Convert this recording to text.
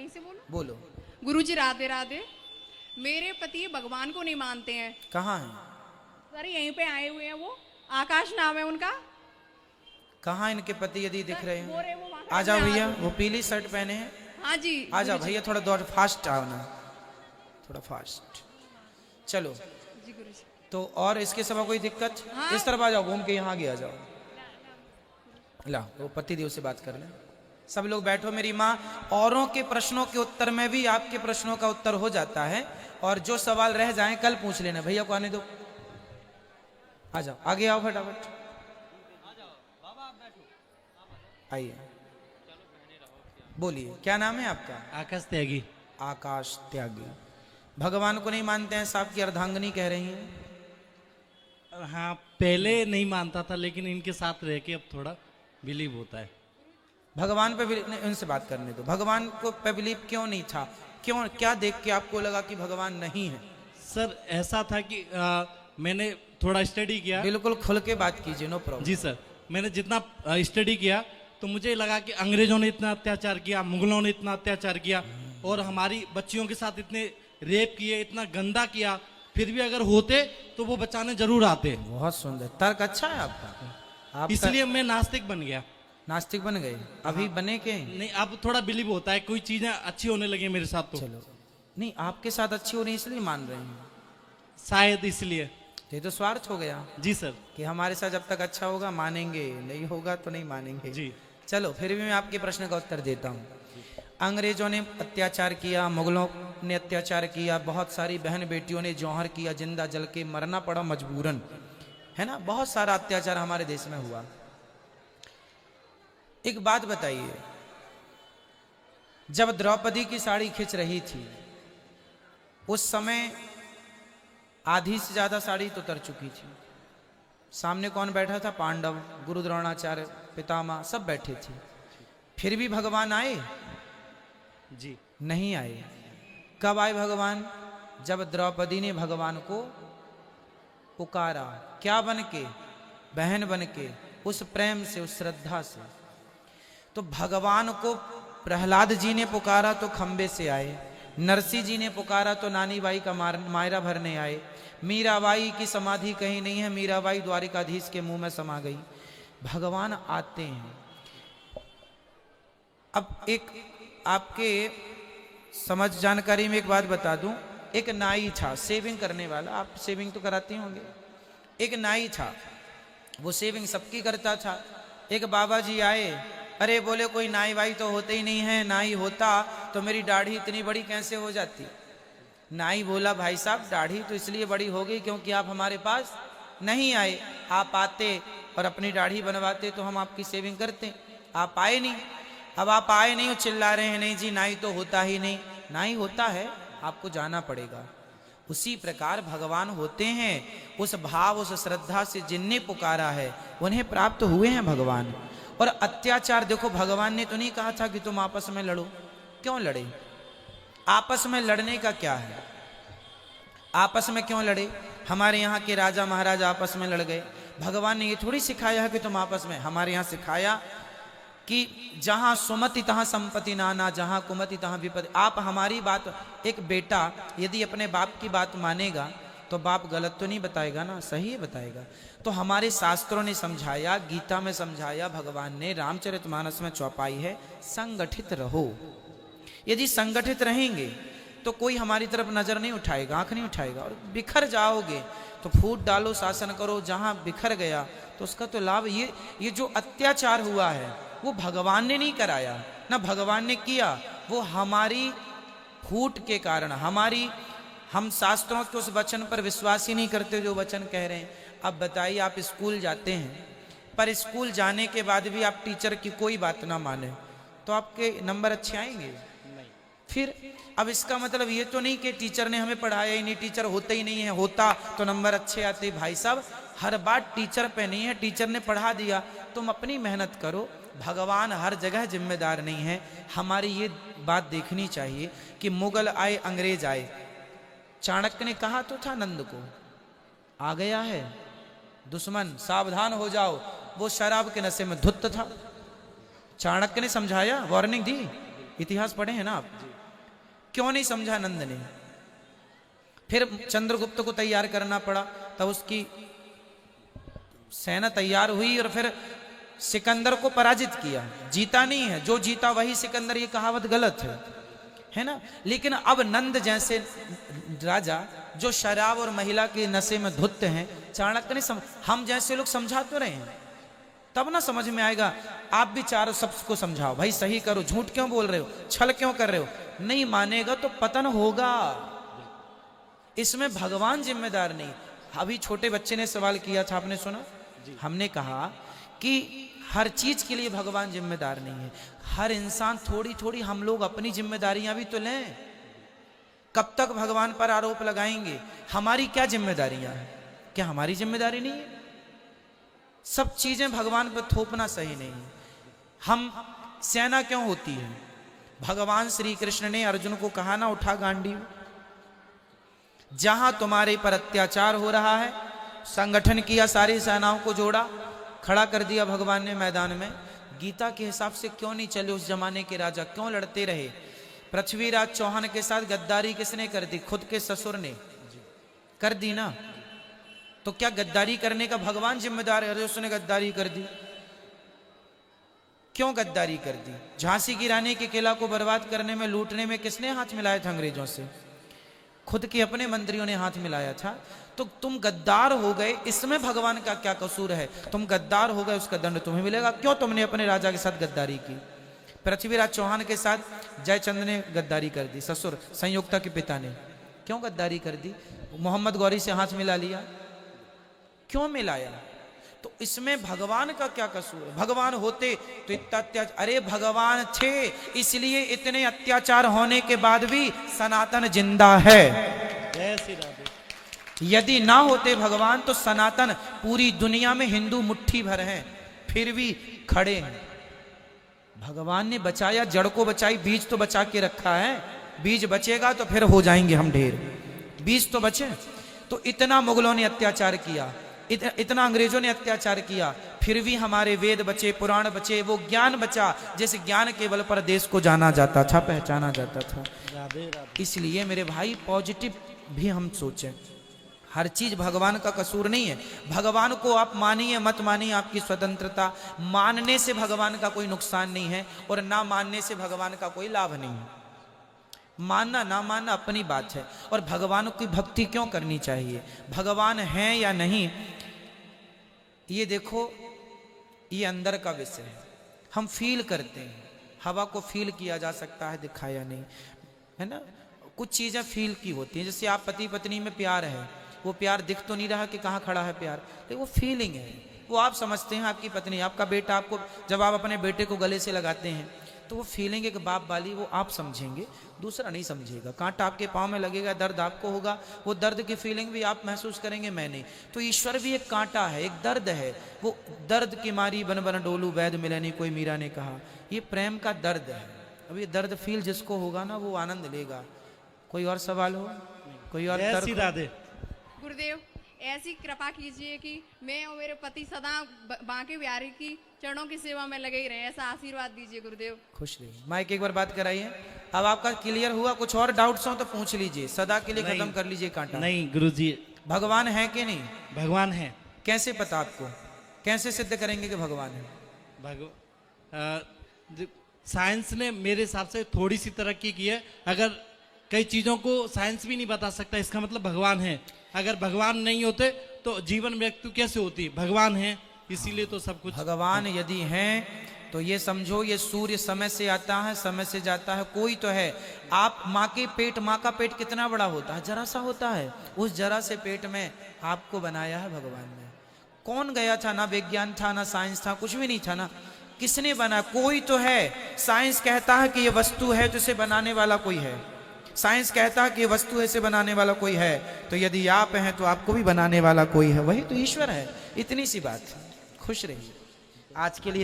यहीं से बोलो। बोलो। गुरुजी राधे राधे। मेरे पति भगवान को नहीं मानते हैं। कहाँ है? सर यहीं पे आए हुए हैं वो, आकाश नाम है उनका। कहाँ इनके पति यदि दिख रहे वो रहे हैं? वो वहाँ आ जाओ खड़े हैं, भैया, आ वो पीली शर्ट पहने हैं। हाँ जी आ जाओ गुरुजी। भैया, थोड़ा दौड़ फास्ट आओ ना, थोड़ा फास्ट चलो। जी गुरुजी। तो और इसके सिवा कोई दिक्कत? हाँ। इस तरफ आ जाओ, घूम के यहाँ आगे आ जाओ। ला वो पति देव से बात कर ले। सब लोग बैठो। मेरी माँ, औरों के प्रश्नों के उत्तर में भी आपके प्रश्नों का उत्तर हो जाता है, और जो सवाल रह जाएं कल पूछ लेना। भैया को आने दो, आ जाओ आगे आओ फटाफट। आइए, बोलिए क्या नाम है आपका? आकाश त्यागी। आकाश त्यागी। भगवान को नहीं मानते हैं, साहब की अर्धांगिनी कह रही हैं। हाँ, पहले नहीं मानता था, लेकिन इनके साथ रह के अब थोड़ा बिलीव होता है। भगवान पे उनसे बात करने दो। भगवान को पे बिलीव क्यों नहीं था? क्यों, क्या देख के आपको लगा कि भगवान नहीं है? सर ऐसा था कि मैंने थोड़ा स्टडी किया। बिल्कुल खुल के बात कीजिए, नो प्रॉब्लम। जी सर, मैंने जितना स्टडी किया तो मुझे लगा कि अंग्रेजों ने इतना अत्याचार किया, मुगलों ने इतना अत्याचार किया, और हमारी बच्चियों के साथ इतने रेप किए, इतना गंदा किया, फिर भी अगर होते तो वो बचाने जरूर आते। बहुत सुंदर तर्क, अच्छा है आपका। इसलिए मैं नास्तिक बन गया। नास्तिक बन गए? अभी बने के? नहीं, अब थोड़ा बिलीव होता है, कोई चीजें अच्छी होने लगी मेरे साथ तो। चलो, नहीं आपके साथ अच्छी हो रही इसलिए मान रहे हैं, शायद इसलिए। ये तो स्वार्थ हो गया जी सर। कि हमारे साथ जब तक अच्छा होगा मानेंगे, नहीं होगा तो नहीं मानेंगे। जी चलो, फिर भी मैं आपके प्रश्न का उत्तर देता हूँ। अंग्रेजों ने अत्याचार किया, मुगलों ने अत्याचार किया, बहुत सारी बहन बेटियों ने जौहर किया, जिंदा जल के मरना पड़ा मजबूरन, है ना। बहुत सारा अत्याचार हमारे देश में हुआ। एक बात बताइए, जब द्रौपदी की साड़ी खिंच रही थी उस समय आधी से ज्यादा साड़ी तो उतर चुकी थी। सामने कौन बैठा था? पांडव, गुरु द्रोणाचार्य, पितामह सब बैठे थे। फिर भी भगवान आए? जी नहीं आए। कब आए भगवान? जब द्रौपदी ने भगवान को पुकारा। क्या बन के? बहन बन के, उस प्रेम से, उस श्रद्धा से। तो भगवान को प्रहलाद जी ने पुकारा तो खंबे से आए, नरसिंह जी ने पुकारा तो नानी बाई का मायरा भरने आए, मीराबाई की समाधि कहीं नहीं है, मीराबाई द्वारिकाधीश के मुंह में समा गई। भगवान आते हैं। अब एक आपके समझ जानकारी में एक बात बता दूं। एक नाई था, सेविंग करने वाला, आप सेविंग तो कराते होंगे। एक नाई था, वो सेविंग सबकी करता था। एक बाबा जी आए, अरे बोले कोई नाई वाई तो होते ही नहीं है, नाई होता तो मेरी दाढ़ी इतनी बड़ी कैसे हो जाती। नाई बोला, भाई साहब दाढ़ी तो इसलिए बड़ी हो गई क्योंकि आप हमारे पास नहीं आए। आप आते और अपनी दाढ़ी बनवाते तो हम आपकी सेविंग करते। आप आए नहीं। अब आप आए नहीं और चिल्ला रहे हैं, नहीं जी नाई तो होता ही नहीं। नाई होता है, आपको जाना पड़ेगा। उसी प्रकार भगवान होते हैं। उस भाव, उस श्रद्धा से जिनने पुकारा है उन्हें प्राप्त हुए हैं भगवान। और अत्याचार देखो, भगवान ने तो नहीं कहा था कि तुम आपस में लड़ो। क्यों लड़े? आपस में लड़ने का क्या है? आपस में क्यों लड़े? हमारे यहाँ के राजा महाराजा आपस में लड़ गए। भगवान ने ये थोड़ी सिखाया है कि तुम आपस में। हमारे यहाँ सिखाया कि जहां सुमति तहां संपत्ति नाना, जहां कुमति तहां विपत्ति। आप हमारी बात, एक बेटा यदि अपने बाप की बात मानेगा तो बाप गलत तो नहीं बताएगा ना, सही बताएगा। तो हमारे शास्त्रों ने समझाया, गीता में समझाया, भगवान ने रामचरितमानस में चौपाई है, संगठित रहो। यदि संगठित रहेंगे तो कोई हमारी तरफ नजर नहीं उठाएगा, आंख नहीं उठाएगा। और बिखर जाओगे तो फूट डालो, शासन करो। जहां बिखर गया तो उसका तो लाभ। ये जो अत्याचार हुआ है वो भगवान ने नहीं कराया, ना भगवान ने किया, वो हमारी फूट के कारण, हम शास्त्रों के उस वचन पर विश्वास ही नहीं करते जो वचन कह रहे हैं। अब बताइए, आप स्कूल जाते हैं, पर स्कूल जाने के बाद भी आप टीचर की कोई बात ना माने तो आपके नंबर अच्छे आएंगे? नहीं। फिर अब इसका मतलब ये तो नहीं कि टीचर ने हमें पढ़ाया ही नहीं, टीचर होता ही नहीं है, होता तो नंबर अच्छे आते। भाई साहब, हर बात टीचर पे नहीं है। टीचर ने पढ़ा दिया, तुम अपनी मेहनत करो। भगवान हर जगह जिम्मेदार नहीं है। हमारी ये बात देखनी चाहिए कि मुगल आए, अंग्रेज आए, चाणक्य ने कहा तो था नंद को, आ गया है दुश्मन, सावधान हो जाओ। वो शराब के नशे में धुत था। चाणक्य ने समझाया, वार्निंग दी, इतिहास पढ़े हैं ना आप? क्यों नहीं समझा नंद ने? फिर चंद्रगुप्त को तैयार करना पड़ा, तब उसकी सेना तैयार हुई और फिर सिकंदर को पराजित किया। जीता नहीं है, जो जीता वही सिकंदर, ये कहावत गलत है ना? लेकिन अब नंद जैसे राजा जो शराब और महिला के नशे में धुत हैं, चाणक्य ने हम जैसे लोग समझा तो रहे हैं, तब ना समझ में आएगा। आप भी चारों सबको समझाओ, भाई सही करो, झूठ क्यों बोल रहे हो, छल क्यों कर रहे हो, नहीं मानेगा तो पतन होगा। इसमें भगवान जिम्मेदार नहीं। अभी छोटे बच्चे ने सवाल किया था, आपने सुना? हमने कहा कि हर चीज के लिए भगवान जिम्मेदार नहीं है। हर इंसान थोड़ी थोड़ी हम लोग अपनी जिम्मेदारियां भी तो लें। कब तक भगवान पर आरोप लगाएंगे? हमारी क्या जिम्मेदारियां हैं? क्या हमारी जिम्मेदारी नहीं है? सब चीजें भगवान पर थोपना सही नहीं है। हम सेना क्यों होती है? भगवान श्री कृष्ण ने अर्जुन को कहा ना, उठा गांडीव, जहां तुम्हारे पर अत्याचार हो रहा है, संगठन किया, सारी सेनाओं को जोड़ा, खड़ा कर दिया भगवान ने मैदान में। गीता के हिसाब से क्यों नहीं चले? उस जमाने के राजा क्यों लड़ते रहे? पृथ्वीराज चौहान के साथ गद्दारी किसने कर दी? खुद के ससुर ने कर दी ना। तो क्या गद्दारी करने का भगवान जिम्मेदार है? अरे उसने गद्दारी कर दी। क्यों गद्दारी कर दी? झांसी की रानी के किला को बर्बाद करने में, लूटने में किसने हाथ मिलाया था अंग्रेजों से? खुद के अपने मंत्रियों ने हाथ मिलाया था। तो तुम गद्दार हो गए, इसमें भगवान का क्या कसूर है? तुम गद्दार हो गए, उसका दंड तुम्हें मिलेगा। क्यों तुमने अपने राजा के साथ गद्दारी की? पृथ्वीराज चौहान के साथ जयचंद ने गद्दारी कर दी, ससुर संयुक्ता के पिता ने। क्यों गद्दारी कर दी? मोहम्मद गौरी से हाथ मिला लिया, क्यों मिलाया? तो इसमें भगवान का क्या कसूर है? भगवान होते तो इतना अत्याचार, अरे भगवान थे इसलिए इतने अत्याचार होने के बाद भी सनातन जिंदा है। यदि ना होते भगवान तो सनातन, पूरी दुनिया में हिंदू मुट्ठी भर हैं, फिर भी खड़े हैं। भगवान ने बचाया, जड़ को बचाई, बीज तो बचा के रखा है। बीज बचेगा तो फिर हो जाएंगे हम ढेर, बीज तो बचे। तो इतना मुगलों ने अत्याचार किया, इतना अंग्रेजों ने अत्याचार किया, फिर भी हमारे वेद बचे, पुराण बचे, वो ज्ञान बचा, जिस ज्ञान के बल पर देश को जाना जाता था, पहचाना जाता था। इसलिए मेरे भाई पॉजिटिव भी हम सोचें। हर चीज भगवान का कसूर नहीं है। भगवान को आप मानिए मत मानिए, आपकी स्वतंत्रता। मानने से भगवान का कोई नुकसान नहीं है और ना मानने से भगवान का कोई लाभ नहीं है। मानना ना मानना अपनी बात है। और भगवान की भक्ति क्यों करनी चाहिए? भगवान है या नहीं, ये देखो, ये अंदर का विषय है। हम फील करते हैं, हवा को फील किया जा सकता है, दिखाया नहीं, है ना? कुछ चीजें फील की होती हैं। जैसे आप पति पत्नी में प्यार है, वो प्यार दिख तो नहीं रहा कि कहाँ खड़ा है प्यार, लेकिन वो फीलिंग है, वो आप समझते हैं। आपकी पत्नी, आपका बेटा, आपको जब आप अपने बेटे को गले से लगाते हैं तो वो फीलिंग एक बाप वाली, वो आप समझेंगे, दूसरा नहीं समझेगा। कांटा आपके पाँव में लगेगा, दर्द आपको होगा, वो दर्द की फीलिंग भी आप महसूस करेंगे, मैं नहीं। तो ईश्वर भी एक कांटा है, एक दर्द है। वो दर्द की मारी बन बन डोलू वैद मिलनी, कोई मीरा ने कहा, ये प्रेम का दर्द है। अब ये दर्द फील जिसको होगा ना, वो आनंद लेगा। कोई और सवाल हो? कोई और तर्क? गुरुदेव, ऐसी कृपा कीजिए कि मैं और मेरे पति सदा बांके बिहारी की चरणों की सेवा में लगे ही रहे, ऐसा आशीर्वाद दीजिए गुरुदेव। खुश रहिए। माइक एक बार बात कराइए। अब आपका क्लियर हुआ? कुछ और डाउट्स हो तो पूछ लीजिए, सदा के लिए खत्म कर लीजिए कांटा। नहीं गुरुजी, भगवान है कि नहीं? भगवान है। कैसे पता आपको? कैसे सिद्ध करेंगे कि भगवान है? साइंस ने मेरे हिसाब से थोड़ी सी तरक्की की है। अगर कई चीजों को साइंस भी नहीं बता सकता, इसका मतलब भगवान है। अगर भगवान नहीं होते तो जीवन मृत्यु कैसे होती? भगवान है, इसीलिए तो सब कुछ। भगवान यदि हैं तो ये समझो, ये सूर्य समय से आता है, समय से जाता है, कोई तो है। आप माँ के पेट, माँ का पेट कितना बड़ा होता है? जरा सा होता है। उस जरा से पेट में आपको बनाया है भगवान ने। कौन गया था? ना विज्ञान था, ना साइंस था, कुछ भी नहीं था ना। किसने बना? कोई तो है। साइंस कहता है कि ये वस्तु है तो इसे बनाने वाला कोई है। साइंस कहता है कि ये वस्तु है, इसे बनाने वाला कोई है। तो यदि आप हैं तो आपको भी बनाने वाला कोई है, वही तो ईश्वर है। इतनी सी बात। खुश रहिए। आज के लिए